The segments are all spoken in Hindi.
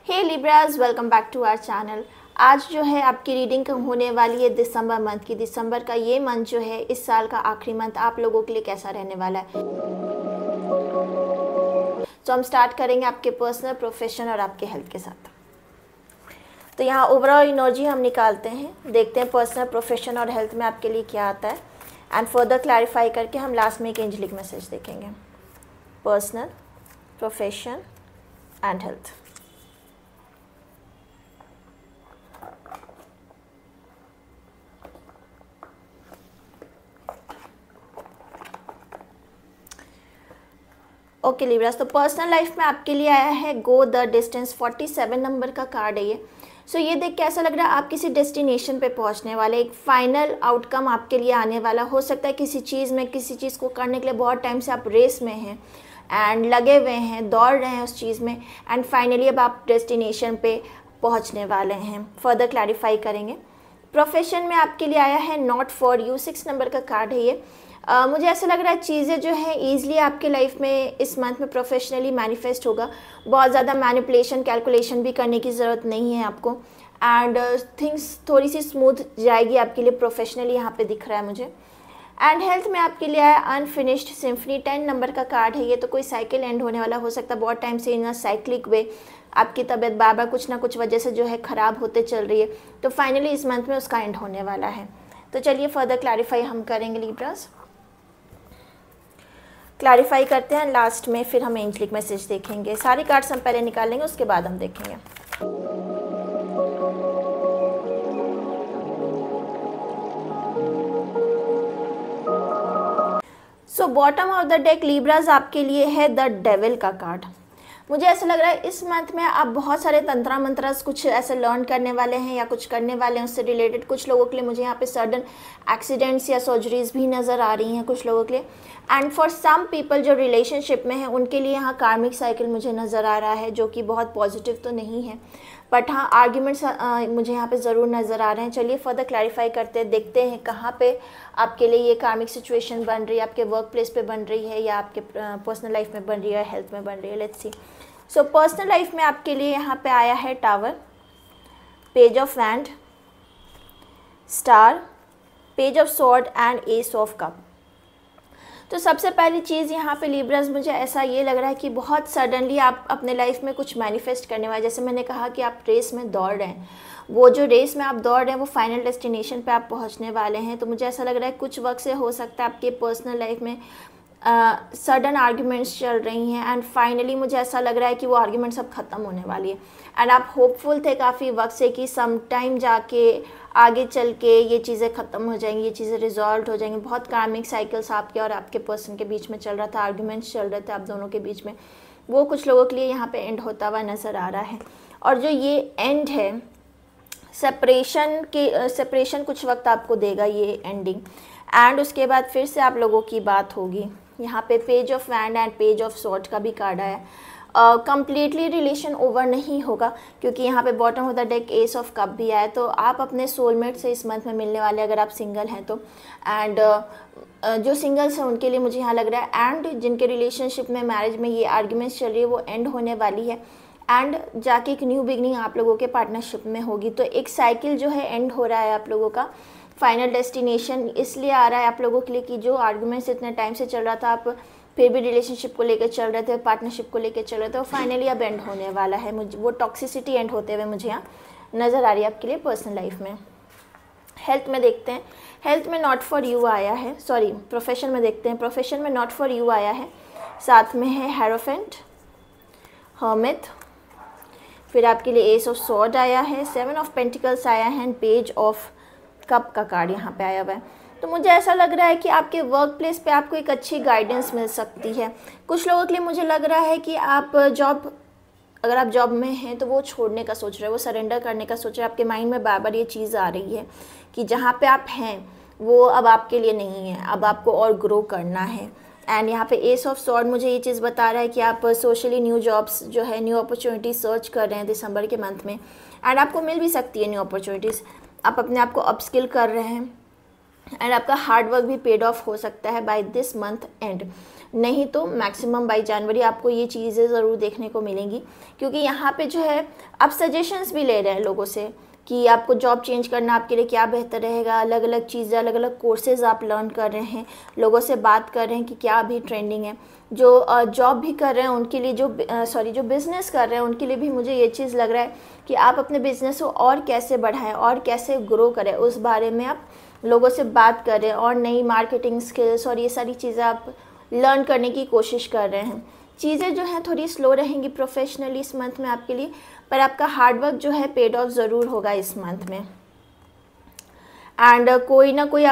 Hey Libras, welcome back to our channel. आज जो है आपकी रीडिंग होने वाली है दिसंबर मंथ की। दिसंबर का ये मंथ जो है इस साल का आखिरी मंथ आप लोगों के लिए कैसा रहने वाला है। तो हम स्टार्ट करेंगे आपके पर्सनल, प्रोफेशन और आपके हेल्थ के साथ। तो यहाँ ओवरऑल एनर्जी हम निकालते हैं, देखते हैं पर्सनल, प्रोफेशन और हेल्थ में आपके लिए क्या आता है एंड फर्दर क्लैरिफाई करके हम लास्ट में एक एंजेलिक मैसेज देखेंगे। Personal, profession and health. Okay Libras, तो पर्सनल लाइफ में आपके लिए आया है गो द डिस्टेंस। 47 नंबर का कार्ड है ये। सो ये देख के ऐसा लग रहा है आप किसी डेस्टिनेशन पे पहुंचने वाले, एक फाइनल आउटकम आपके लिए आने वाला। हो सकता है किसी चीज़ में, किसी चीज़ को करने के लिए बहुत टाइम से आप रेस में हैं एंड लगे हुए हैं, दौड़ रहे हैं उस चीज़ में एंड फाइनली अब आप डेस्टिनेशन पे पहुँचने वाले हैं। फर्दर क्लैरिफाई करेंगे। प्रोफेशन में आपके लिए आया है नॉट फॉर यू। 6 नंबर का कार्ड है ये। मुझे ऐसा लग रहा है चीज़ें जो है ईजिली आपके लाइफ में इस मंथ में प्रोफेशनली मैनिफेस्ट होगा। बहुत ज़्यादा मैनिपुलेशन, कैलकुलेशन भी करने की ज़रूरत नहीं है आपको एंड थिंग्स थोड़ी सी स्मूथ जाएगी आपके लिए प्रोफेशनली, यहाँ पे दिख रहा है मुझे। एंड हेल्थ में आपके लिए आया अनफिनिश्ड सिम्फनी। 10 नंबर का कार्ड है ये। तो कोई साइकिल एंड होने वाला हो सकता है, बहुत टाइम से इन अ साइक्लिक वे आपकी तबीयत बार बार कुछ ना कुछ वजह से जो है ख़राब होते चल रही है, तो फाइनली इस मंथ में उसका एंड होने वाला है। तो चलिए फर्दर क्लैरिफाई हम करेंगे लिब्रास। क्लैरिफाई करते हैं लास्ट में, फिर हम एंजेलिक मैसेज देखेंगे। सारी कार्ड्स हम पहले निकालेंगे, उसके बाद हम देखेंगे। So bottom of the deck Libras आपके लिए है द डेविल का कार्ड। मुझे ऐसा लग रहा है इस मंथ में आप बहुत सारे तंत्रा मंत्रास कुछ ऐसे लर्न करने वाले हैं या कुछ करने वाले हैं उससे रिलेटेड। कुछ लोगों के लिए मुझे यहाँ पे सडन एक्सीडेंट्स या सर्जरीज भी नज़र आ रही हैं कुछ लोगों के लिए। एंड फॉर सम पीपल जो रिलेशनशिप में है उनके लिए यहाँ कार्मिक साइकिल मुझे नज़र आ रहा है, जो कि बहुत पॉजिटिव तो नहीं है, बट हाँ आर्ग्यूमेंट्स मुझे यहाँ पे ज़रूर नज़र आ रहे हैं। चलिए फर्दर क्लैरिफाई करते हैं, देखते हैं कहाँ पे आपके लिए ये कार्मिक सिचुएशन बन रही है। आपके वर्क प्लेस पे बन रही है या आपके पर्सनल लाइफ में बन रही है, हेल्थ में बन रही है। Let's see. So personal life में आपके लिए यहाँ पे आया है tower, page of wand, star, page of sword and S of cup. तो सबसे पहली चीज़ यहाँ पे लिब्रास मुझे ऐसा ये लग रहा है कि बहुत सडनली आप अपने लाइफ में कुछ मैनिफेस्ट करने वाले। जैसे मैंने कहा कि आप रेस में दौड़ रहे हैं, वो जो रेस में आप दौड़ रहे हैं वो फाइनल डेस्टिनेशन पे आप पहुँचने वाले हैं। तो मुझे ऐसा लग रहा है कुछ वक्त से हो सकता है आपके पर्सनल लाइफ में सडन आर्ग्यूमेंट्स चल रही हैं एंड फाइनली मुझे ऐसा लग रहा है कि वो आर्ग्यूमेंट्स अब ख़त्म होने वाली है एंड आप होपफुल थे काफ़ी वक्त से कि सम टाइम जाके आगे चल के ये चीज़ें ख़त्म हो जाएंगी, ये चीज़ें रिजॉल्व हो जाएंगी। बहुत कार्मिक साइकिल्स आपके और आपके पर्सन के बीच में चल रहा था, आर्ग्यूमेंट्स चल रहे थे आप दोनों के बीच में, वो कुछ लोगों के लिए यहाँ पे एंड होता हुआ नज़र आ रहा है। और जो ये एंड है सेपरेशन कुछ वक्त आपको देगा ये एंडिंग एंड उसके बाद फिर से आप लोगों की बात होगी। यहाँ पे page of wand and page of sword का भी कार्ड आया। कंप्लीटली रिलेशन ओवर नहीं होगा क्योंकि यहाँ पे bottom of the deck S of cup भी आया। तो आप अपने सोलमेट से इस मंथ में मिलने वाले अगर आप सिंगल हैं तो, एंड जो सिंगल्स हैं उनके लिए मुझे यहाँ लग रहा है एंड जिनके रिलेशनशिप में, मैरिज में ये आर्ग्यूमेंट्स चल रही है वो एंड होने वाली है एंड जाके एक न्यू बिगनिंग आप लोगों के पार्टनरशिप में होगी। तो एक साइकिल जो है एंड हो रहा है आप लोगों का। फाइनल डेस्टिनेशन इसलिए आ रहा है आप लोगों के लिए कि जो आर्गुमेंट्स इतने टाइम से चल रहा था, आप फिर भी रिलेशनशिप को लेकर चल रहे थे, पार्टनरशिप को लेकर चल रहे थे, वो फाइनली अब एंड होने वाला है। मुझे वो टॉक्सिसिटी एंड होते हुए मुझे यहाँ नज़र आ रही है आपके लिए पर्सनल लाइफ में। हेल्थ में देखते हैं, हेल्थ में नॉट फॉर यू आया है, सॉरी प्रोफेशन में देखते हैं। प्रोफेशन में नॉट फॉर यू आया है, साथ में है हेरोफेंट, हर्मिट, फिर आपके लिए एस ऑफ स्वॉर्ड आया है, 7 ऑफ पेंटिकल्स आया है एंड पेज ऑफ कप का कार्ड यहाँ पे आया हुआ है। तो मुझे ऐसा लग रहा है कि आपके वर्क प्लेस पे आपको एक अच्छी गाइडेंस मिल सकती है। कुछ लोगों के लिए मुझे लग रहा है कि आप अगर आप जॉब में हैं तो वो छोड़ने का सोच रहे हैं, वो सरेंडर करने का सोच रहे हैं। आपके माइंड में बार बार ये चीज़ आ रही है कि जहाँ पे आप हैं वो अब आपके लिए नहीं है, अब आपको और ग्रो करना है। एंड यहाँ पे एस ऑफ स्वॉर्ड मुझे ये चीज़ बता रहा है कि आप सोशली न्यू जॉब्स जो है, न्यू अपॉर्चुनिटी सर्च कर रहे हैं दिसंबर के मंथ में एंड आपको मिल भी सकती है न्यू अपॉर्चुनिटीज़। आप अपने आप को अपस्किल कर रहे हैं एंड आपका हार्ड वर्क भी पेड ऑफ हो सकता है बाय दिस मंथ एंड। नहीं तो मैक्सिमम बाई जनवरी आपको ये चीज़ें ज़रूर देखने को मिलेंगी, क्योंकि यहाँ पे जो है आप सजेशंस भी ले रहे हैं लोगों से कि आपको जॉब चेंज करना आपके लिए क्या बेहतर रहेगा। अलग अलग चीज़ें, अलग अलग कोर्सेज आप लर्न कर रहे हैं, लोगों से बात कर रहे हैं कि क्या अभी ट्रेंडिंग है। जो जॉब भी कर रहे हैं उनके लिए, जो बिज़नेस कर रहे हैं उनके लिए भी मुझे ये चीज़ लग रहा है कि आप अपने बिज़नेस को और कैसे बढ़ाएं और कैसे ग्रो करें, उस बारे में आप लोगों से बात करें और नई मार्केटिंग स्किल्स और ये सारी चीज़ें आप लर्न करने की कोशिश कर रहे हैं। चीज़ें जो हैं थोड़ी स्लो रहेंगी प्रोफेशनली इस मंथ में आपके लिए, पर आपका हार्डवर्क जो है पेड ऑफ ज़रूर होगा इस मंथ में। एंड कोई ना कोई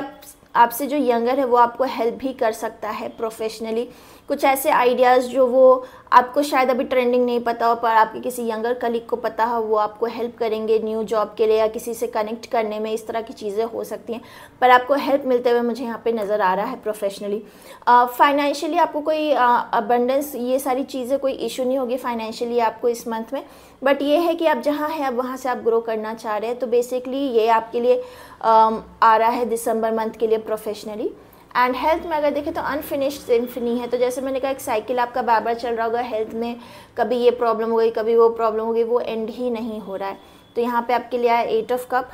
आपसे जो यंगर है वो आपको हेल्प भी कर सकता है प्रोफेशनली। कुछ ऐसे आइडियाज़ जो वो आपको शायद अभी ट्रेंडिंग नहीं पता हो, पर आपके किसी यंगर कलीग को पता हो, वो आपको हेल्प करेंगे न्यू जॉब के लिए या किसी से कनेक्ट करने में। इस तरह की चीज़ें हो सकती हैं, पर आपको हेल्प मिलते हुए मुझे यहाँ पे नज़र आ रहा है प्रोफेशनली। फाइनेंशियली आपको कोई अबंडेंस, ये सारी चीज़ें कोई इशू नहीं होगी फाइनेंशियली आपको इस मंथ में। बट ये है कि आप जहाँ हैं अब वहाँ से आप ग्रो करना चाह रहे हैं, तो बेसिकली ये आपके लिए आ रहा है दिसंबर मंथ के लिए प्रोफेशनली। एंड हेल्थ में अगर देखें तो अनफिनिश्ड सिम्फनी है, तो जैसे मैंने कहा एक साइकिल आपका बार बार चल रहा होगा हेल्थ में, कभी ये प्रॉब्लम हो गई, कभी वो प्रॉब्लम हो गई, वो एंड ही नहीं हो रहा है। तो यहाँ पे आपके लिए आया 8 of cup,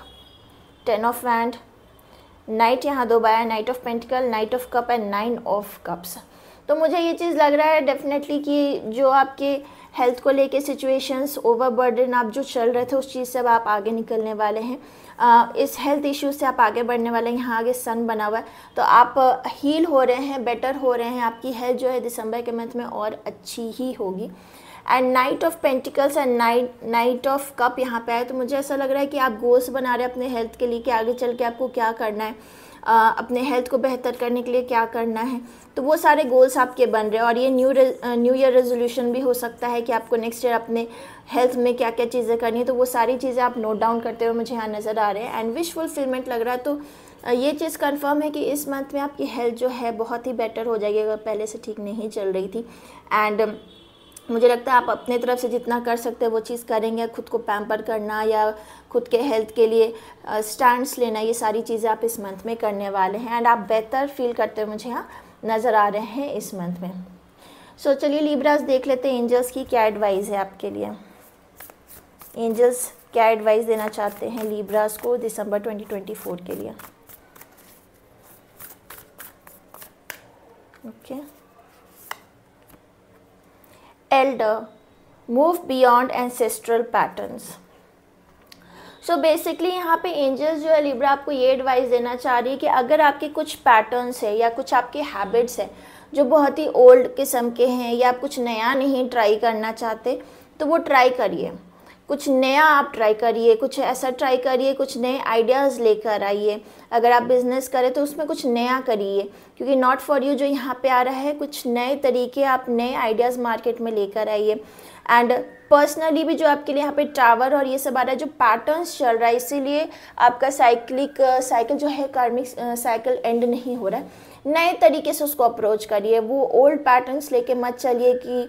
10 of wand, knight यहाँ 2 बार, knight of pentacle, knight of cup and 9 of cups. तो मुझे ये चीज़ लग रहा है डेफिनेटली कि जो आपके हेल्थ को लेके सिचुएशंस, ओवरबर्डन आप जो चल रहे थे उस चीज़ से अब आप आगे निकलने वाले हैं। इस हेल्थ इश्यूज से आप आगे बढ़ने वाले हैं। यहाँ आगे सन बना हुआ है, तो आप हील हो रहे हैं, बेटर हो रहे हैं। आपकी हेल्थ जो है दिसंबर के मंथ में और अच्छी ही होगी। And night of pentacles and night of cup यहाँ पे आए, तो मुझे ऐसा लग रहा है कि आप गोल्स बना रहे हैं अपने हेल्थ के लिए कि आगे चल के आपको क्या करना है, अपने हेल्थ को बेहतर करने के लिए क्या करना है। तो वो सारे गोल्स आपके बन रहे हैं, और ये न्यू ईयर रेजोल्यूशन भी हो सकता है कि आपको नेक्स्ट ईयर अपने हेल्थ में क्या क्या चीज़ें करनी है। तो वो सारी चीज़ें आप नोट डाउन करते हुए मुझे यहाँ नज़र आ रहे हैं। एंड विश फुलफिलमेंट लग रहा है, तो ये चीज़ कंफर्म है कि इस मंथ में आपकी हेल्थ जो है बहुत ही बेटर हो जाएगी अगर पहले से ठीक नहीं चल रही थी। एंड मुझे लगता है आप अपने तरफ से जितना कर सकते हैं वो चीज़ करेंगे। खुद को पैम्पर करना या खुद के हेल्थ के लिए स्टैंड्स लेना, ये सारी चीज़ें आप इस मंथ में करने वाले हैं। एंड आप बेहतर फील करते हुए मुझे यहाँ नज़र आ रहे हैं इस मंथ में। सो चलिए लिब्रास देख लेते हैं एंजल्स की क्या एडवाइस है आपके लिए। एंजल्स क्या एडवाइस देना चाहते हैं लिब्रास को दिसंबर 2024 के लिए। Okay, Elder, move beyond ancestral patterns. So basically यहाँ पे एंजल्स जो है लिब्रा आपको ये एडवाइस देना चाह रही है कि अगर आपके कुछ पैटर्न्स है या कुछ आपके हैबिट्स है जो बहुत ही ओल्ड किस्म के हैं, या आप कुछ नया नहीं ट्राई करना चाहते, तो वो ट्राई करिए। कुछ नया आप ट्राई करिए, कुछ ऐसा ट्राई करिए, कुछ नए आइडियाज़ लेकर आइए। अगर आप बिज़नेस करें तो उसमें कुछ नया करिए, क्योंकि नॉट फॉर यू जो यहाँ पे आ रहा है, कुछ नए तरीके, आप नए आइडियाज़ मार्केट में लेकर आइए। एंड पर्सनली भी जो आपके लिए यहाँ पे टावर और ये सब आ रहा है, जो पैटर्न्स चल रहा है, इसीलिए आपका साइकिल जो है कार्मिक साइकिल एंड नहीं हो रहा है। नए तरीके से उसको अप्रोच करिए। वो ओल्ड पैटर्न्स लेके मत चलिए कि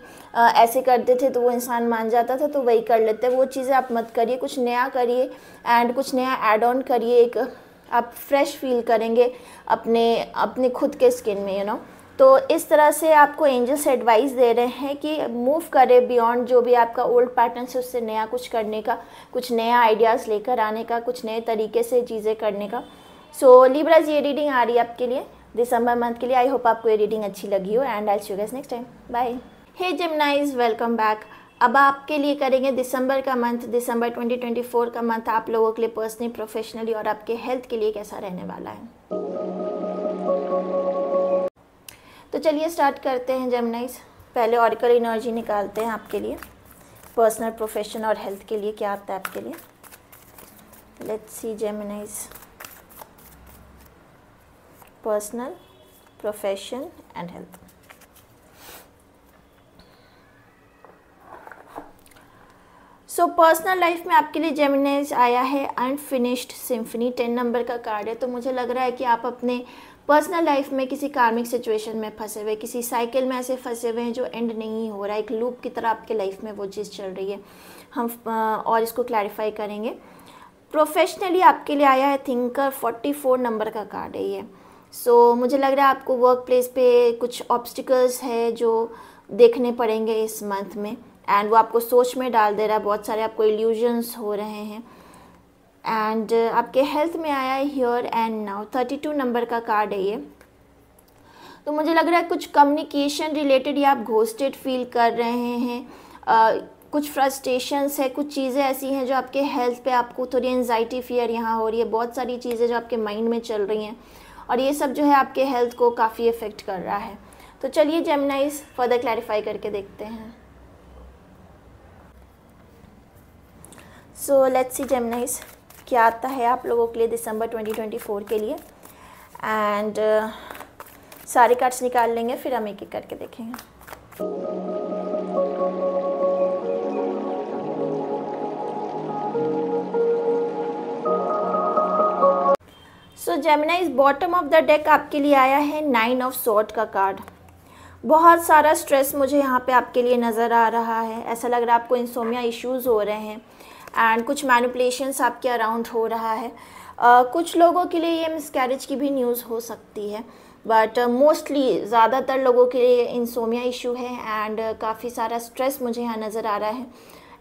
ऐसे करते थे तो वो इंसान मान जाता था तो वही कर लेते, वो चीज़ें आप मत करिए। कुछ नया करिए एंड कुछ नया ऐड ऑन करिए। एक आप फ्रेश फील करेंगे अपने खुद के स्किन में, यू नो। तो इस तरह से आपको एंजल्स एडवाइस दे रहे हैं कि मूव करें बियॉन्ड जो भी आपका ओल्ड पैटर्न है, उससे नया कुछ करने का, कुछ नया आइडियाज़ लेकर आने का, कुछ नए तरीके से चीज़ें करने का। सो लिब्रास ये रीडिंग आ रही है आपके लिए दिसंबर मंथ के लिए। आई होप आपको ये रीडिंग अच्छी लगी हो and I see you guys next time. Bye. Hey Geminis, welcome back. अब आपके लिए करेंगे दिसंबर का मंथ, दिसंबर 2024 का मंथ आप लोगों के लिए पर्सनली, प्रोफेशनली और आपके हेल्थ के लिए कैसा रहने वाला है। तो चलिए स्टार्ट करते हैं जेमिनाइज। पहले ऑरिकल एनर्जी निकालते हैं आपके लिए, पर्सनल, प्रोफेशन और हेल्थ के लिए क्या आता है आपके लिए। Let's C जेमिनाइज, personal, profession and health. So personal life में आपके लिए जेमिनाइज आया है अनफिनिश्ड सिम्फनी, 10 नंबर का कार्ड है। तो मुझे लग रहा है कि आप अपने पर्सनल लाइफ में किसी कार्मिक सिचुएशन में फंसे हुए, किसी साइकिल में ऐसे फंसे हुए हैं जो एंड नहीं हो रहा है, एक लूप की तरह आपके लाइफ में वो चीज़ चल रही है। हम और इसको क्लैरिफाई करेंगे। प्रोफेशनली आपके लिए आया है थिंकर, 44 नंबर का कार्ड है ये। मुझे लग रहा है आपको वर्क प्लेस पे कुछ ऑब्स्टिकल्स है जो देखने पड़ेंगे इस मंथ में, एंड वो आपको सोच में डाल दे रहा है, बहुत सारे आपको इल्यूजन्स हो रहे हैं। एंड आपके हेल्थ में आया है हियर एंड नाउ, 32 नंबर का कार्ड है ये। तो मुझे लग रहा है कुछ कम्युनिकेशन रिलेटेड या आप घोस्टेड फील कर रहे हैं, कुछ फ्रस्ट्रेशंस है, कुछ चीज़ें ऐसी हैं जो आपके हेल्थ पे आपको थोड़ी एंजाइटी फियर यहाँ हो रही है, बहुत सारी चीज़ें जो आपके माइंड में चल रही हैं और ये सब जो है आपके हेल्थ को काफ़ी इफ़ेक्ट कर रहा है। तो चलिए जेमिनाइज फर्दर क्लैरिफाई करके देखते हैं। सो लेट्स सी जेमिनाइज क्या आता है आप लोगों के लिए दिसंबर 2024 के लिए, एंड सारे कार्ड्स निकाल लेंगे, फिर हम एक एक करके देखेंगे। So Geminis bottom of the deck आपके लिए आया है 9 ऑफ स्वॉर्ड का कार्ड। बहुत सारा स्ट्रेस मुझे यहाँ पे आपके लिए नज़र आ रहा है। ऐसा लग रहा है आपको इंसोमिया इश्यूज़ हो रहे हैं एंड कुछ मैनिपुलेशंस आपके अराउंड हो रहा है। कुछ लोगों के लिए ये मिसकैरेज की भी न्यूज़ हो सकती है, बट मोस्टली ज़्यादातर लोगों के लिए इंसोमिया इशू है एंड काफ़ी सारा स्ट्रेस मुझे यहाँ नज़र आ रहा है।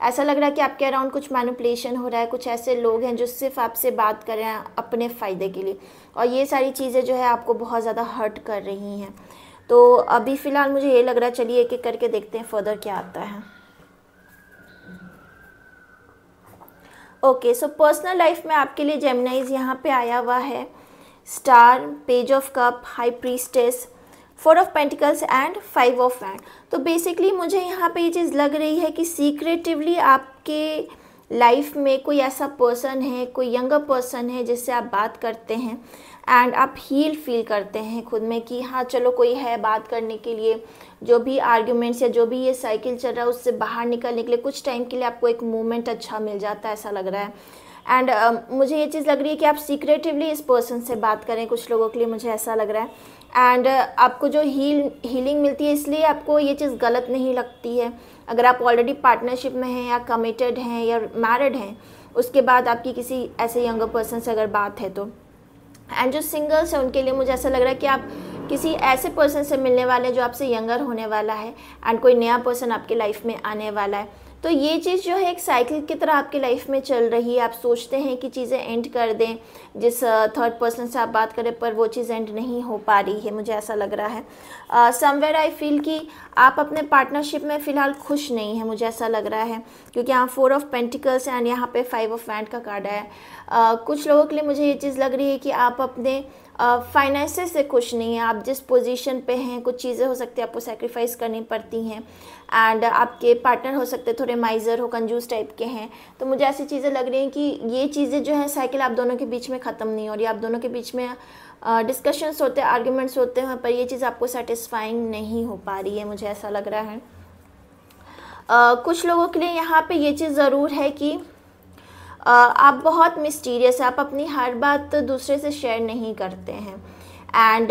ऐसा लग रहा है कि आपके अराउंड कुछ मैनिपुलेशन हो रहा है, कुछ ऐसे लोग हैं जो सिर्फ आपसे बात कर रहे हैं अपने फ़ायदे के लिए, और ये सारी चीज़ें जो है आपको बहुत ज़्यादा हर्ट कर रही हैं। तो अभी फ़िलहाल मुझे ये लग रहा है, चलिए एक एक करके देखते हैं फर्दर क्या आता है। ओके, सो पर्सनल लाइफ में आपके लिए जेमिनाइज यहाँ पे आया हुआ है star, page of cup, high priestess, 4 of pentacles and 5 of wand. तो बेसिकली मुझे यहाँ पे ये चीज़ लग रही है कि सीक्रेटिवली आपके लाइफ में कोई ऐसा पर्सन है, कोई यंगर पर्सन है जिससे आप बात करते हैं एंड आप हील फील करते हैं खुद में कि हाँ चलो कोई है बात करने के लिए। जो भी आर्ग्यूमेंट्स या जो भी ये साइकिल चल रहा है उससे बाहर निकलने के लिए कुछ टाइम के लिए आपको एक मोमेंट अच्छा मिल जाता है, ऐसा लग रहा है। एंड मुझे ये चीज़ लग रही है कि आप सीक्रेटिवली इस पर्सन से बात करें, कुछ लोगों के लिए मुझे ऐसा लग रहा है। एंड आपको जो हीलिंग मिलती है इसलिए आपको ये चीज़ गलत नहीं लगती है। अगर आप ऑलरेडी पार्टनरशिप में हैं या कमिटेड हैं या मैरिड हैं, उसके बाद आपकी किसी ऐसे यंगर पर्सन से अगर बात है तो। एंड जो सिंगल्स हैं उनके लिए मुझे ऐसा लग रहा है कि आप किसी ऐसे पर्सन से मिलने वाले हैं जो आपसे यंगर होने वाला है एंड कोई नया पर्सन आपके लाइफ में आने वाला है। तो ये चीज़ जो है एक साइकिल की तरह आपकी लाइफ में चल रही है। आप सोचते हैं कि चीज़ें एंड कर दें, जिस थर्ड पर्सन से आप बात करें, पर वो चीज़ एंड नहीं हो पा रही है, मुझे ऐसा लग रहा है। समवेयर आई फील कि आप अपने पार्टनरशिप में फ़िलहाल खुश नहीं हैं, मुझे ऐसा लग रहा है, क्योंकि यहाँ 4 ऑफ पेंटिकल्स एंड यहाँ पे 5 ऑफ वैंड का कार्ड है। कुछ लोगों के लिए मुझे ये चीज़ लग रही है कि आप अपने फाइनेंसेस से खुश नहीं हैं। आप जिस पोजीशन पे हैं, कुछ चीज़ें हो सकती है आपको सेक्रीफाइस करनी पड़ती हैं एंड आपके पार्टनर हो सकते थोड़े माइजर हो, कंजूस टाइप के हैं। तो मुझे ऐसी चीज़ें लग रही हैं कि ये चीज़ें जो है साइकिल आप दोनों के बीच में ख़त्म नहीं हो रही, आप दोनों के बीच में डिस्कशंस होते हैं, आर्ग्यूमेंट्स होते हैं, पर ये चीज़ आपको सेटिस्फाइंग नहीं हो पा रही है, मुझे ऐसा लग रहा है। कुछ लोगों के लिए यहाँ पे ये चीज़ ज़रूर है कि आप बहुत मिस्टीरियस है, आप अपनी हर बात दूसरे से शेयर नहीं करते हैं एंड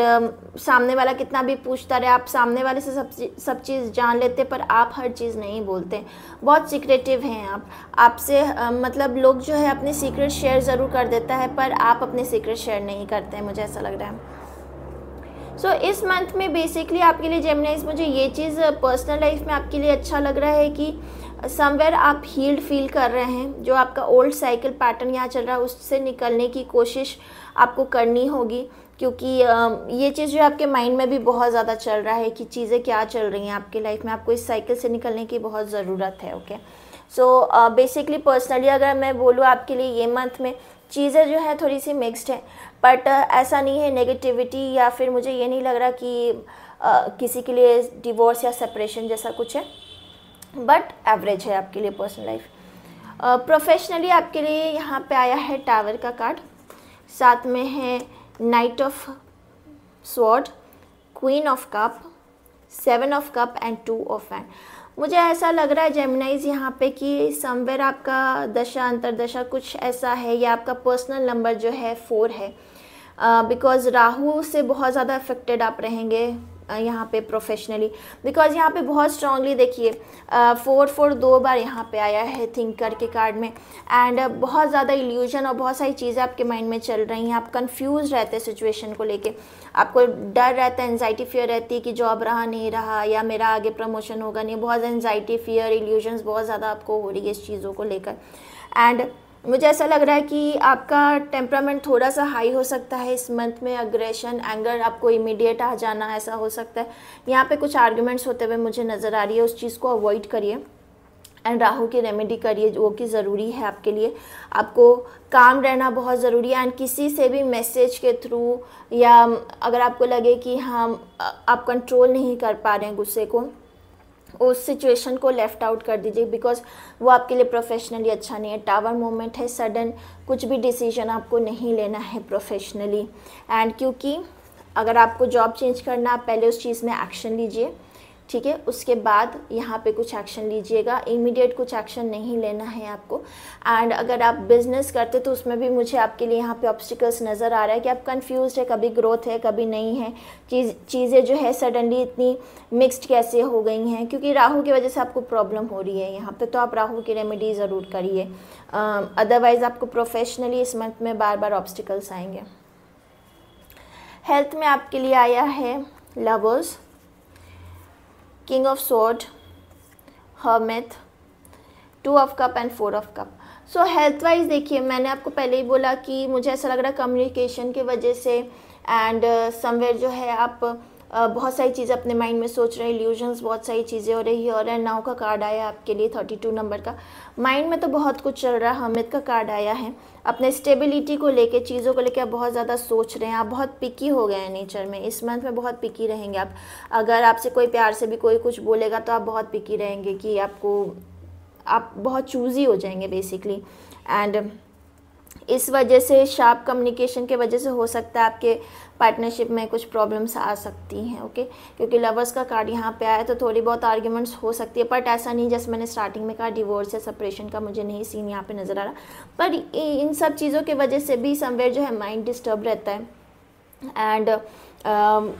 सामने वाला कितना भी पूछता रहे, आप सामने वाले से सब चीज़ जान लेते, पर आप हर चीज़ नहीं बोलते, बहुत सीक्रेटिव हैं आप। आपसे मतलब लोग जो है अपने सीक्रेट शेयर ज़रूर कर देता है, पर आप अपने सीक्रेट शेयर नहीं करते हैं, मुझे ऐसा लग रहा है। सो इस मंथ में बेसिकली आपके लिए जेमिनाइज, मुझे ये चीज़ पर्सनल लाइफ में आपके लिए अच्छा लग रहा है कि समवेयर आप हील्ड फील कर रहे हैं। जो आपका ओल्ड साइकिल पैटर्न यहाँ चल रहा है उससे निकलने की कोशिश आपको करनी होगी, क्योंकि ये चीज़ जो आपके माइंड में भी बहुत ज़्यादा चल रहा है कि चीज़ें क्या चल रही हैं आपकी लाइफ में, आपको इस साइकिल से निकलने की बहुत ज़रूरत है। ओके, सो बेसिकली पर्सनली अगर मैं बोलूँ आपके लिए ये मंथ में चीज़ें जो है थोड़ी सी मिक्स्ड है, बट ऐसा नहीं है नेगेटिविटी, या फिर मुझे ये नहीं लग रहा कि किसी के लिए डिवोर्स या सेपरेशन जैसा कुछ है, बट एवरेज है आपके लिए पर्सनल लाइफ। प्रोफेशनली आपके लिए यहाँ पे आया है टावर का कार्ड, साथ में है night of sword, queen of cup, 7 of cup and 2 of wand. मुझे ऐसा लग रहा है जेमिनाइज यहाँ पे कि समवेयर आपका दशा अंतरदशा कुछ ऐसा है, या आपका पर्सनल नंबर जो है 4 है, बिकॉज राहु से बहुत ज़्यादा अफेक्टेड आप रहेंगे यहाँ पे प्रोफेशनली, बिकॉज यहाँ पे बहुत स्ट्रांगली देखिए 4 2 बार यहाँ पे आया है थिंकर के कार्ड में। एंड बहुत ज़्यादा इल्यूजन और बहुत सारी चीज़ें आपके माइंड में चल रही हैं, आप कंफ्यूज रहते हैं सिचुएशन को लेके, आपको डर रहता है, एंजाइटी फियर रहती है कि जॉब रहा नहीं रहा या मेरा आगे प्रमोशन होगा नहीं, बहुत एंजाइटी फियर इल्यूजन्स बहुत ज़्यादा आपको हो रही है इस चीज़ों को लेकर। एंड मुझे ऐसा लग रहा है कि आपका टेम्परामेंट थोड़ा सा हाई हो सकता है इस मंथ में, अग्रेशन एंगर आपको इमीडिएट आ जाना ऐसा हो सकता है। यहाँ पे कुछ आर्ग्यूमेंट्स होते हुए मुझे नज़र आ रही है, उस चीज़ को अवॉइड करिए एंड राहु की रेमेडी करिए वो कि ज़रूरी है आपके लिए। आपको काम रहना बहुत ज़रूरी है एंड किसी से भी मैसेज के थ्रू या अगर आपको लगे कि हाँ आप कंट्रोल नहीं कर पा रहे हैं गुस्से को, उस सिचुएशन को लेफ़्ट आउट कर दीजिए, बिकॉज वो आपके लिए प्रोफेशनली अच्छा नहीं है। टावर मोमेंट है, सडन कुछ भी डिसीजन आपको नहीं लेना है प्रोफेशनली। एंड क्योंकि अगर आपको जॉब चेंज करना, आप पहले उस चीज़ में एक्शन लीजिए, ठीक है, उसके बाद यहाँ पे कुछ एक्शन लीजिएगा, इमीडिएट कुछ एक्शन नहीं लेना है आपको। एंड अगर आप बिज़नेस करते तो उसमें भी मुझे आपके लिए यहाँ पे ऑब्स्टिकल्स नज़र आ रहा है कि आप कंफ्यूज है, कभी ग्रोथ है कभी नहीं है, चीज़ें जो है सडनली इतनी मिक्स्ड कैसे हो गई हैं, क्योंकि राहु की वजह से आपको प्रॉब्लम हो रही है यहाँ पे, तो आप राहु की रेमेडी ज़रूर करिए, अदरवाइज़ आपको प्रोफेशनली इस मंथ में बार बार ऑब्स्टिकल्स आएंगे। हेल्थ में आपके लिए आया है lovers, king of sword, hermit, 2 of cup and 4 of cup. So health wise देखिए, मैंने आपको पहले ही बोला कि मुझे ऐसा लग रहा है कम्युनिकेशन की वजह से एंड समवेयर जो है आप बहुत सारी चीज़ें अपने माइंड में सोच रहे हैं, इल्यूजन्स बहुत सारी चीज़ें हो रही है। और नाउ का कार्ड आया आपके लिए 32 नंबर का, माइंड में तो बहुत कुछ चल रहा है। हमिद का कार्ड आया है, अपने स्टेबिलिटी को लेके, चीज़ों को लेके आप बहुत ज़्यादा सोच रहे हैं, आप बहुत पिकी हो गए हैं नेचर में, इस मंथ में बहुत पिकी रहेंगे आप। अगर आपसे कोई प्यार से भी कोई कुछ बोलेगा तो आप बहुत पिकी रहेंगे कि आप बहुत चूज़ी हो जाएंगे बेसिकली। एंड इस वजह से शार्प कम्युनिकेशन के वजह से हो सकता है आपके पार्टनरशिप में कुछ प्रॉब्लम्स आ सकती हैं, ओके, क्योंकि लवर्स का कार्ड यहाँ पे आया तो थोड़ी बहुत आर्ग्यूमेंट्स हो सकती है, बट ऐसा नहीं जैसे मैंने स्टार्टिंग में कहा डिवोर्स या सेपरेशन का मुझे नहीं सीन यहाँ पे नज़र आ रहा। पर इन सब चीज़ों की वजह से भी समवेयर जो है माइंड डिस्टर्ब रहता है एंड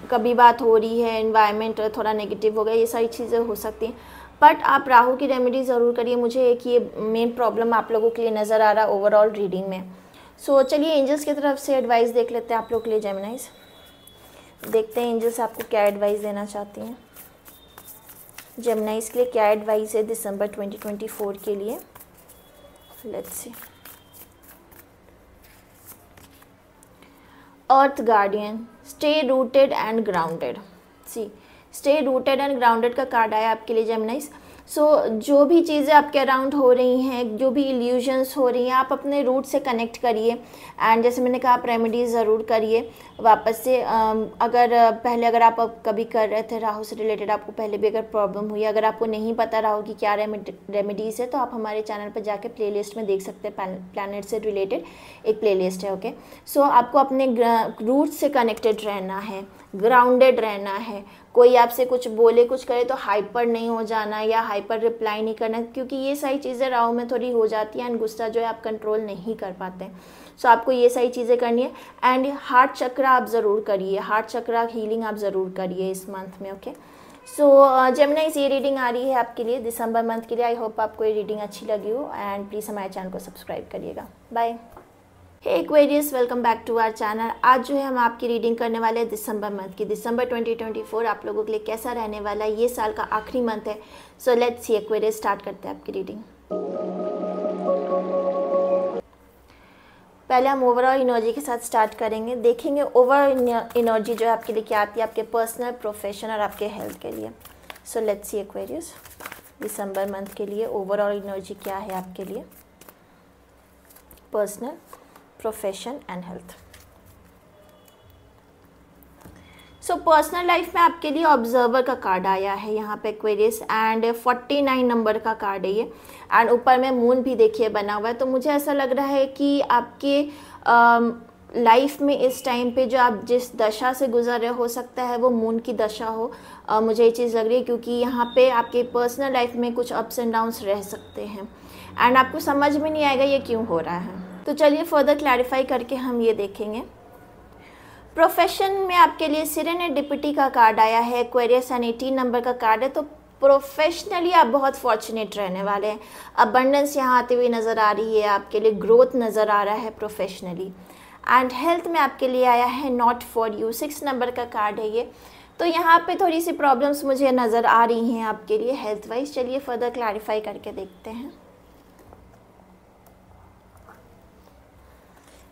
कभी बात हो रही है, एनवायरनमेंट थोड़ा नेगेटिव हो गया, ये सारी चीज़ें हो सकती हैं। बट आप राहु की रेमेडी ज़रूर करिए, मुझे एक ये मेन प्रॉब्लम आप लोगों के लिए नज़र आ रहा है ओवरऑल रीडिंग में। सो चलिए एंजल्स की तरफ से एडवाइस देख लेते हैं आप लोग के लिए जेमिनाइज। देखते हैं एंजल्स आपको क्या एडवाइस देना चाहती हैं जेमिनाइज के लिए, क्या एडवाइस है दिसंबर 2024 के लिए। Let's see. Earth guardian, stay rooted and grounded. See, stay rooted and grounded का कार्ड आया आपके लिए जेमिनाइज। सो जो भी चीज़ें आपके अराउंड हो रही हैं, जो भी इल्यूजन्स हो रही हैं, आप अपने रूट से कनेक्ट करिए। एंड जैसे मैंने कहा आप रेमेडीज़ ज़रूर करिए वापस से। अगर आप कभी कर रहे थे राहु से रिलेटेड, आपको पहले भी अगर प्रॉब्लम हुई, अगर आपको नहीं पता राहु की क्या रेमेडीज़ है, तो आप हमारे चैनल पर जाके प्लेलिस्ट में देख सकते हैं, प्लैनेट से रिलेटेड एक प्लेलिस्ट है, ओके। सो आपको अपने रूट से कनेक्टेड रहना है, ग्राउंडेड रहना है। कोई आपसे कुछ बोले कुछ करे तो हाइपर नहीं हो जाना या हाइपर रिप्लाई नहीं करना, क्योंकि ये सारी चीज़ें राहु में थोड़ी हो जाती हैं एंड गुस्सा जो है आप कंट्रोल नहीं कर पाते हैं। सो आपको ये सारी चीज़ें करनी है। एंड हार्ट चक्र आप ज़रूर करिए, हार्ट चक्र हीलिंग आप ज़रूर करिए इस मंथ में, ओके। सो जेमिनाइज ये रीडिंग आ रही है आपके लिए दिसंबर मंथ के लिए। आई होप आपको ये रीडिंग अच्छी लगी हो एंड प्लीज़ हमारे चैनल को सब्सक्राइब करिएगा। Bye. Hey Aquarius, welcome back to our channel. आज जो है हम आपकी रीडिंग करने वाले हैं दिसंबर मंथ की। दिसंबर 2024 आप लोगों के लिए कैसा रहने वाला है, ये साल का आखिरी मंथ है। So let's see Aquarius, start करते हैं आपकी रीडिंग। पहले हम ओवरऑल एनर्जी के साथ स्टार्ट करेंगे, देखेंगे ओवरऑल एनर्जी जो है आपके लिए क्या आती है, आपके पर्सनल, प्रोफेशन और आपके हेल्थ के लिए। So let's see Aquarius, December month के लिए ओवरऑल एनर्जी क्या है आपके लिए, personal, profession and health. So personal life में आपके लिए ऑब्जर्वर का कार्ड आया है यहाँ पे एक्वेरियस एंड 49 नंबर का कार्ड है ये। एंड ऊपर में मून भी देखिए बना हुआ है। तो मुझे ऐसा लग रहा है कि आपके लाइफ में इस टाइम पे जो आप जिस दशा से गुजर रहे हो सकता है वो मून की दशा हो। मुझे ये चीज़ लग रही है क्योंकि यहाँ पे आपके पर्सनल लाइफ में कुछ अप्स एंड डाउन्स रह सकते हैं एंड आपको समझ में नहीं आएगा ये क्यों हो रहा है। तो चलिए फर्दर क्लैरिफाई करके हम ये देखेंगे। प्रोफेशन में आपके लिए सिरेनेडिपिटी का कार्ड आया है, एक्वेरियस एंड 18 नंबर का कार्ड है। तो प्रोफेशनली आप बहुत फॉर्चुनेट रहने वाले हैं। अबंडेंस यहाँ आती हुई नज़र आ रही है, आपके लिए ग्रोथ नज़र आ रहा है प्रोफेशनली। एंड हेल्थ में आपके लिए आया है नॉट फॉर यू, 6 नंबर का कार्ड है ये। तो यहाँ पे थोड़ी सी प्रॉब्लम्स मुझे नज़र आ रही हैं आपके लिए हेल्थ वाइज। चलिए फर्दर क्लैरिफाई करके देखते हैं।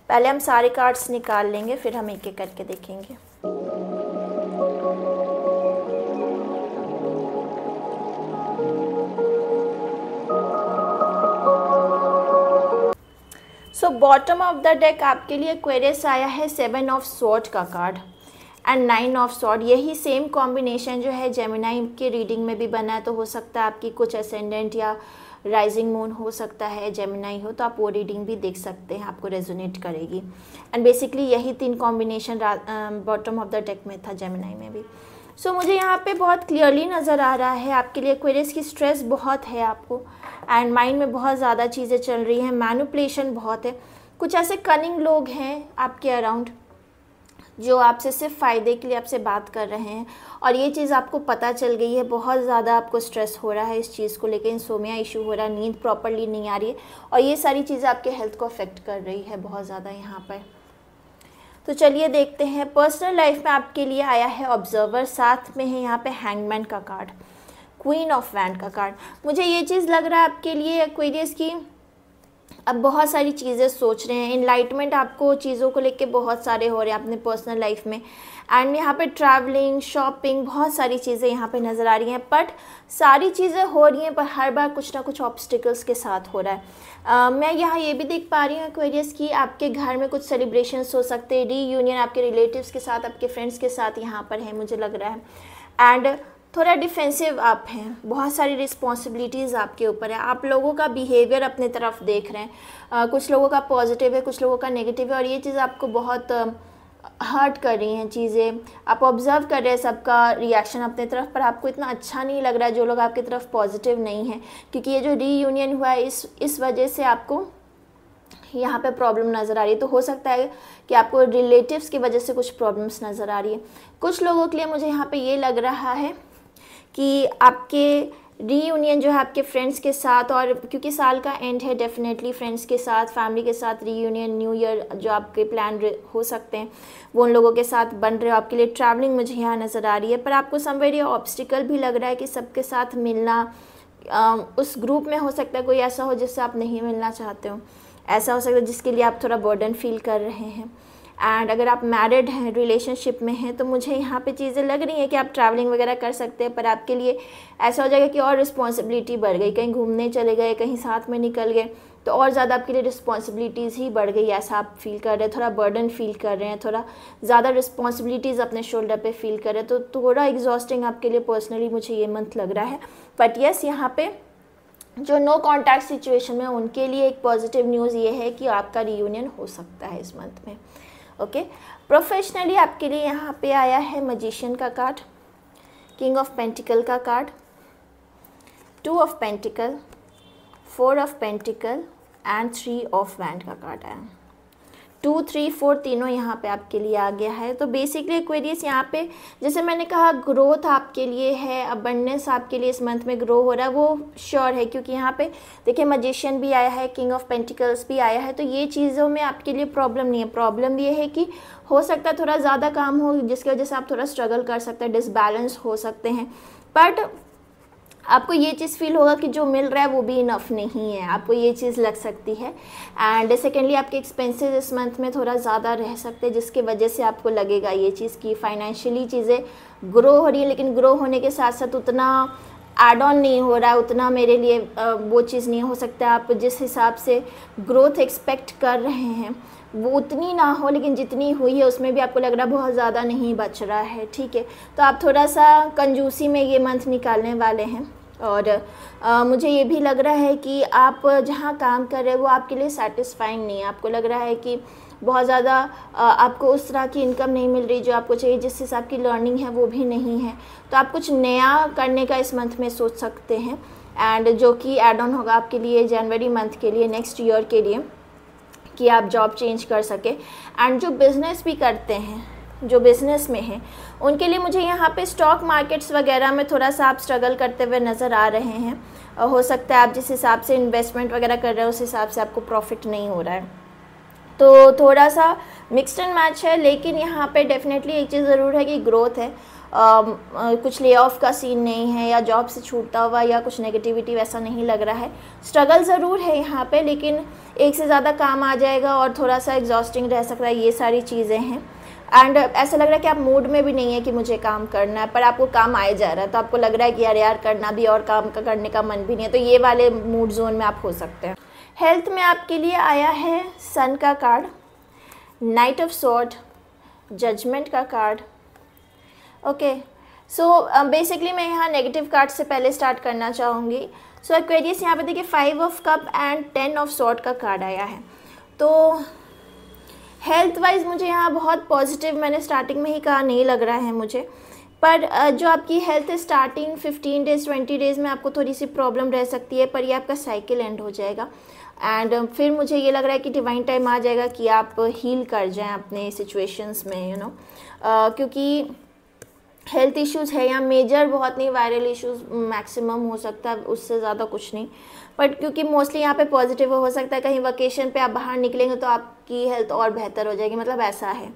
पहले हम सारे कार्ड्स निकाल लेंगे, फिर हम एक एक करके देखेंगे। So bottom of the deck आपके लिए एक्वेरियस आया है 7 ऑफ स्वॉर्ड का कार्ड एंड 9 ऑफ स्वॉर्ड। यही सेम कॉम्बिनेशन जो है जेमिनाई की रीडिंग में भी बना है। तो हो सकता है आपकी कुछ असेंडेंट या राइजिंग मून हो सकता है जेमिनाई हो, तो आप वो रीडिंग भी देख सकते हैं, आपको रेजोनेट करेगी। एंड बेसिकली यही 3 combination bottom of the deck में था जेमिनाई में भी। सो मुझे यहाँ पे बहुत क्लियरली नज़र आ रहा है आपके लिए एक्वेरियस की स्ट्रेस बहुत है आपको, एंड माइंड में बहुत ज़्यादा चीज़ें चल रही हैं, मैनिपुलेशन बहुत है। कुछ ऐसे कनिंग लोग हैं आपके अराउंड जो आपसे सिर्फ फ़ायदे के लिए आपसे बात कर रहे हैं, और ये चीज़ आपको पता चल गई है। बहुत ज़्यादा आपको स्ट्रेस हो रहा है इस चीज़ को लेकर, इंसोमिया इशू हो रहा है, नींद प्रॉपर्ली नहीं आ रही है, और ये सारी चीज़ें आपके हेल्थ को अफेक्ट कर रही है बहुत ज़्यादा यहाँ पर। तो चलिए देखते हैं। पर्सनल लाइफ में आपके लिए आया है ऑब्जर्वर, साथ में है यहाँ पे हैंगमैन का कार्ड, क्वीन ऑफ वैंड का कार्ड। मुझे ये चीज़ लग रहा है आपके लिए एक्वेरियस की अब बहुत सारी चीज़ें सोच रहे हैं, इनलाइटमेंट आपको चीज़ों को लेके बहुत सारे हो रहे हैं अपने पर्सनल लाइफ में। एंड यहाँ पे ट्रैवलिंग, शॉपिंग, बहुत सारी चीज़ें यहाँ पे नज़र आ रही हैं। बट सारी चीज़ें हो रही हैं, पर हर बार कुछ ना कुछ ऑब्स्टिकल्स के साथ हो रहा है। मैं यहाँ ये भी देख पा रही हूँ एक्वेरियस की आपके घर में कुछ सेलिब्रेशंस हो सकते हैं, रीयूनियन आपके रिलेटिव्स के साथ, आपके फ्रेंड्स के साथ यहाँ पर है मुझे लग रहा है। एंड थोड़ा डिफेंसिव आप हैं, बहुत सारी रिस्पॉन्सिबिलिटीज़ आपके ऊपर है। आप लोगों का बिहेवियर अपने तरफ देख रहे हैं, कुछ लोगों का पॉजिटिव है, कुछ लोगों का नेगेटिव है, और ये चीज़ आपको बहुत हर्ट कर रही हैं चीज़ें। आप ऑब्जर्व कर रहे हैं सबका रिएक्शन अपने तरफ, पर आपको इतना अच्छा नहीं लग रहा है जो लोग आपकी तरफ पॉजिटिव नहीं हैं, क्योंकि ये जो रीयूनियन हुआ है इस वजह से आपको यहाँ पे प्रॉब्लम नज़र आ रही है। तो हो सकता है कि आपको रिलेटिव्स की वजह से कुछ प्रॉब्लम्स नज़र आ रही है। कुछ लोगों के लिए मुझे यहाँ पे ये लग रहा है कि आपके रीयूनियन जो है आपके फ्रेंड्स के साथ, और क्योंकि साल का एंड है, डेफिनेटली फ्रेंड्स के साथ, फैमिली के साथ रीयूनियन, न्यू ईयर जो आपके प्लान हो सकते हैं वो उन लोगों के साथ बन रहे हो। आपके लिए ट्रैवलिंग मुझे यहाँ नज़र आ रही है, पर आपको समवेयर ये ऑब्स्टिकल भी लग रहा है कि सबके साथ मिलना, उस ग्रुप में हो सकता है कोई ऐसा हो जिससे आप नहीं मिलना चाहते हो, ऐसा हो सकता है जिसके लिए आप थोड़ा बर्डन फील कर रहे हैं। एंड अगर आप मैरिड हैं, रिलेशनशिप में हैं, तो मुझे यहाँ पे चीज़ें लग रही हैं कि आप ट्रैवलिंग वगैरह कर सकते हैं, पर आपके लिए ऐसा हो जाएगा कि और रिस्पॉन्सिबिलिटी बढ़ गई, कहीं घूमने चले गए, कहीं साथ में निकल गए, तो और ज़्यादा आपके लिए रिस्पॉन्सिबिलिटीज़ ही बढ़ गई, ऐसा आप फील कर रहे हैं, थोड़ा बर्डन फील कर रहे हैं, थोड़ा ज़्यादा रिस्पॉन्सिबिलिटीज़ अपने शोल्डर पे फील कर रहे हैं। तो थोड़ा एग्जॉस्टिंग आपके लिए पर्सनली मुझे ये मंथ लग रहा है। बट येस, यहाँ पे जो नो कॉन्टैक्ट सिचुएशन में उनके लिए एक पॉजिटिव न्यूज़ ये है कि आपका रीयूनियन हो सकता है इस मंथ में। ओके, प्रोफेशनली आपके लिए यहाँ पे आया है मैजिशियन का कार्ड, किंग ऑफ पेंटिकल का card, 2 of pentacle, 4 of pentacle and 3 of wand का कार्ड आया। 2, 3, 4 तीनों यहाँ पे आपके लिए आ गया है। तो बेसिकली एक्वेरियस यहाँ पे जैसे मैंने कहा ग्रोथ आपके लिए है, अबंडेंस आपके लिए इस मंथ में ग्रो हो रहा है, वो श्योर है, क्योंकि यहाँ पे देखिए मैजिशियन भी आया है, किंग ऑफ पेंटिकल्स भी आया है। तो ये चीज़ों में आपके लिए प्रॉब्लम नहीं है। प्रॉब्लम ये है कि हो सकता है थोड़ा ज़्यादा काम हो जिसकी वजह से आप थोड़ा स्ट्रगल कर सकते हैं, डिसबैलेंस हो सकते हैं, बट आपको ये चीज़ फील होगा कि जो मिल रहा है वो भी इनफ नहीं है, आपको ये चीज़ लग सकती है। एंड सेकेंडली आपके एक्सपेंसेस इस मंथ में थोड़ा ज़्यादा रह सकते हैं, जिसकी वजह से आपको लगेगा ये चीज़ कि फाइनेंशियली चीज़ें ग्रो हो रही है, लेकिन ग्रो होने के साथ साथ उतना एड ऑन नहीं हो रहा है, उतना मेरे लिए वो चीज़ नहीं हो सकता। आप जिस हिसाब से ग्रोथ एक्सपेक्ट कर रहे हैं वो उतनी ना हो, लेकिन जितनी हुई है उसमें भी आपको लग रहा है बहुत ज़्यादा नहीं बच रहा है, ठीक है। तो आप थोड़ा सा कंजूसी में ये मंथ निकालने वाले हैं। और मुझे ये भी लग रहा है कि आप जहाँ काम कर रहे हैं वो आपके लिए सेटिस्फाइंग नहीं है, आपको लग रहा है कि बहुत ज़्यादा आपको उस तरह की इनकम नहीं मिल रही जो आपको चाहिए, जिस हिसाब की लर्निंग है वो भी नहीं है। तो आप कुछ नया करने का इस मंथ में सोच सकते हैं, एंड जो कि एड ऑन होगा आपके लिए जनवरी मंथ के लिए, नेक्स्ट ईयर के लिए, कि आप जॉब चेंज कर सके। एंड जो बिज़नेस भी करते हैं जो बिज़नेस में हैं उनके लिए मुझे यहाँ पे स्टॉक मार्केट्स वगैरह में थोड़ा सा आप स्ट्रगल करते हुए नज़र आ रहे हैं। हो सकता है आप जिस हिसाब से इन्वेस्टमेंट वगैरह कर रहे हो उस हिसाब से आपको प्रॉफिट नहीं हो रहा है, तो थोड़ा सा मिक्स्ड एंड मैच है। लेकिन यहाँ पे डेफिनेटली एक चीज़ ज़रूर है कि ग्रोथ है, कुछ ले ऑफ का सीन नहीं है या जॉब से छूटता हुआ या कुछ नेगेटिविटी वैसा नहीं लग रहा है। स्ट्रगल ज़रूर है यहाँ पे, लेकिन एक से ज़्यादा काम आ जाएगा और थोड़ा सा एग्जॉस्टिंग रह सकता है, ये सारी चीज़ें हैं। एंड ऐसा लग रहा है कि आप मूड में भी नहीं है कि मुझे काम करना है, पर आपको काम आए जा रहा है, तो आपको लग रहा है कि यार करना भी और काम का करने का मन भी नहीं है, तो ये वाले मूड जोन में आप हो सकते हैं। हेल्थ में आपके लिए आया है सन का card, knight of sword, judgement का कार्ड। ओके, सो बेसिकली मैं यहाँ नेगेटिव कार्ड से पहले स्टार्ट करना चाहूँगी। सो एक्वेरियस यहाँ पे देखिए 5 of cup and 10 of sword का कार्ड आया है। तो हेल्थ वाइज मुझे यहाँ बहुत पॉजिटिव, मैंने स्टार्टिंग में ही कहा, नहीं लग रहा है मुझे। पर जो आपकी हेल्थ है स्टार्टिंग 15 डेज़ 20 डेज़ में आपको थोड़ी सी प्रॉब्लम रह सकती है, पर ये आपका साइकिल एंड हो जाएगा। एंड फिर मुझे ये लग रहा है कि डिवाइन टाइम आ जाएगा कि आप हील कर जाएं अपने सिचुएशंस में, यू नो, क्योंकि हेल्थ इश्यूज़ है या मेजर बहुत नहीं, वायरल इश्यूज़ मैक्सिमम हो सकता है, उससे ज़्यादा कुछ नहीं। बट क्योंकि मोस्टली यहाँ पे पॉजिटिव हो सकता है कहीं वेकेशन पे आप बाहर निकलेंगे तो आपकी हेल्थ और बेहतर हो जाएगी, मतलब ऐसा है।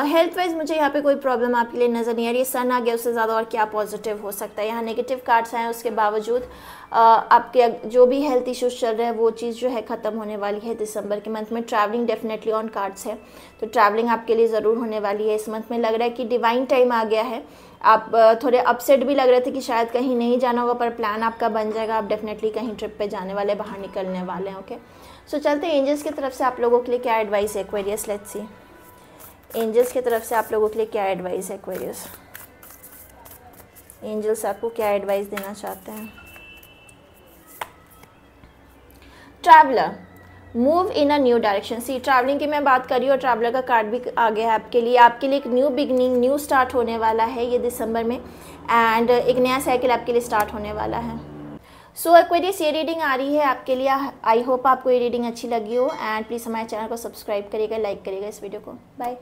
हेल्थ वाइज मुझे यहाँ पे कोई प्रॉब्लम आपके लिए नज़र नहीं आ रही है। सन आ गया, उससे ज़्यादा और क्या पॉजिटिव हो सकता है। यहाँ नेगेटिव कार्ड्स आए उसके बावजूद आपके जो भी हेल्थ इश्यूज चल रहे हैं वो चीज़ जो है ख़त्म होने वाली है दिसंबर के मंथ में। ट्रैवलिंग डेफिनेटली ऑन कार्ड्स है, तो ट्रैवलिंग आपके लिए ज़रूर होने वाली है इस मंथ में। लग रहा है कि डिवाइन टाइम आ गया है। आप थोड़े अपसेट भी लग रहे थे कि शायद कहीं नहीं जाना होगा, पर प्लान आपका बन जाएगा, आप डेफिनेटली कहीं ट्रिप पे जाने वाले, बाहर निकलने वाले हैं। ओके, सो चलते हैं एंजल्स की तरफ से आप लोगों के लिए क्या एडवाइस है एक्वेरियस। लेट्स सी एंजल्स की तरफ से आप लोगों के लिए क्या एडवाइस है एक्वेरियस। एंजल्स आपको क्या एडवाइस देना चाहते हैं। Traveller, move in a new direction. See travelling की मैं बात कर रही हूँ और ट्रैवलर का कार्ड भी आ गया है आपके लिए। आपके लिए एक न्यू बिगनिंग, न्यू स्टार्ट होने वाला है ये दिसंबर में, एंड एक नया साइकिल आपके लिए स्टार्ट होने वाला है। सो एक्वेरियस ये रीडिंग आ रही है आपके लिए। आई होप आपको ये रीडिंग अच्छी लगी हो, एंड प्लीज़ हमारे चैनल को सब्सक्राइब करिएगा, लाइक करिएगा इस वीडियो को। बाय।